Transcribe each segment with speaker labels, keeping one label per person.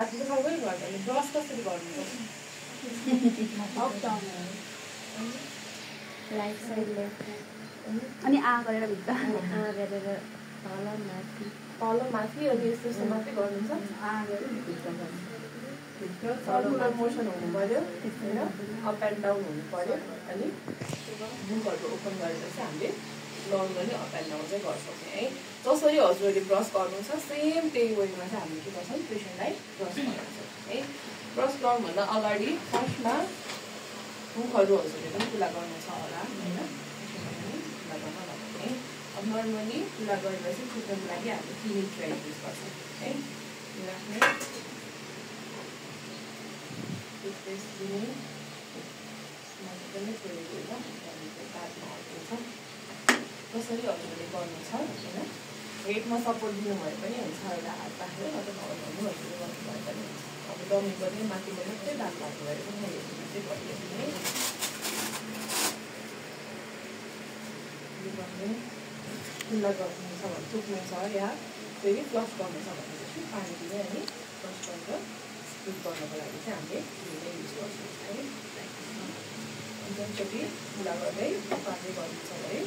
Speaker 1: सबै गर्दैन ब्रस कसरी गर्नु up down
Speaker 2: right side left
Speaker 1: अनि आ गरेर भित्र
Speaker 2: आ गरेर तल माथि
Speaker 1: अनि यस्तो मात्रै गर्नुहुन्छ आ गरेर भित्र सर्कुलर मोसन हुनु पर्यो होइन अप एन्ड डाउन हुनु पर्यो अनि बुकहरू ओपन गरेर चाहिँ हामीले नर्मली अप एन्ड डाउन चाहिँ गर्न सक्ने है जसरी हजुरहरूले ब्रस गर्नुहुन्छ सेम त्यही वेमा चाहिँ हामीले के गर्छौँ पेसेन्टलाई ब्रस गराउँछौँ है ब्रस गर्नुभन्दा अगाडि फर्स्टमा मुखहरू हजुरले पनि खुला गर्नु छ होला होइन खुला गर्न लगाउने है अब नर्मली खुला गरेर चाहिँ खुट्टाको लागि हामीले क्लिनिक ट्राई युज गर्छौँ है राख्ने टुथपेस्ट दिने मजाले छोडेको होइन काटमा हल्किन्छ कसरी हजुरले गर्नु छ होइन हेडमा सपोर्ट दिनुभयो पनि हुन्छ एउटा हात राखेर अथवा नर्मली हजुरले गर्नुभयो पनि हुन्छ अब डमी पनि माथिबाट मात्रै दाग लाग्नु भएर पनि हेर्नु चाहिँ गरिदिनु है खुल्ला गर्नु छ भने चुक्नु छ या फेरि फ्लस गर्नु छ भने चाहिँ पानी दिने अनि फ्लस गरेर स्किप गर्नको लागि चाहिँ हामीले क्लिनर युज गर्छौँ है जतिचोटि खुला गर्दै पानी गर्नु छ है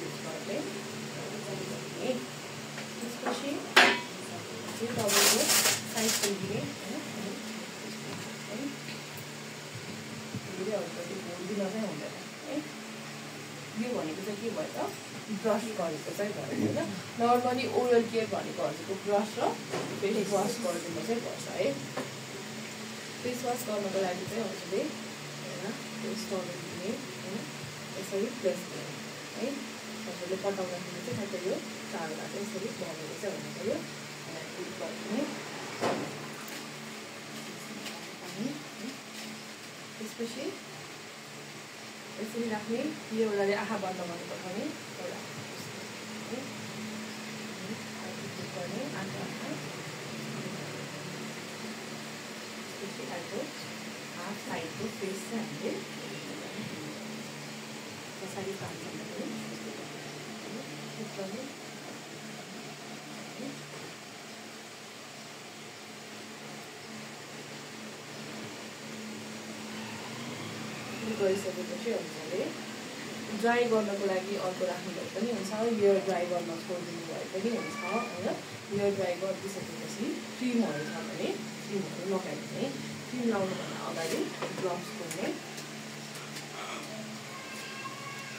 Speaker 1: युज गर्दै त्यसपछि चाहिँ तपाईँको साइड दिने होइन धेरै अलिकति भुल्दिन चाहिँ हुँदैन है यो भनेको चाहिँ के भयो त ब्रस गरेको चाहिँ भयो होइन नर्मली ओरल केयर भनेको हजुरको ब्रस र फेस वास गरिदिनु चाहिँ पर्छ है फेस वास गर्नको लागि चाहिँ हजुरले होइन फेस टवेल दिने होइन यसरी प्लेस दिने है हजुरले पटाउँदाखेरि चाहिँ ठ्याक्कै यो चारवटा चाहिँ यसरी बनेर चाहिँ हुनु पऱ्यो गरिदिने त्यसपछि यसरी राख्ने यो एउटाले आँखा बन्द गर्नु पठाउने एउटा गर्ने आँखा त्यसपछि अर्को हाफ साइडको फेस चाहिँ हामीले कसरी काम गर्दाखेरि गरिसकेपछि हजुरले ड्राई गर्नको लागि अर्को राख्नुभयो पनि हुन्छ यो ड्राई गर्न छोडिदिनु भए पनि हुन्छ होइन यो ड्राई गरिदिइसकेपछि क्रिमहरू छ भने क्रिमहरू लगाइदिने क्रिम लगाउनुभन्दा अगाडि ग्लभ्स खोल्ने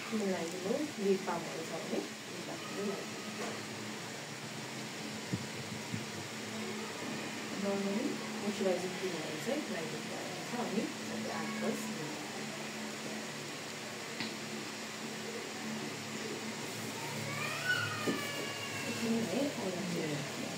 Speaker 1: क्रिम लगाइदिनु लिप बामहरू छ भने लिप बामहरू लगाइदिनु नर्मली मोइस्चराइजिङ क्रिमहरू चाहिँ लगाइदिनु हुन्छ अनि 8 है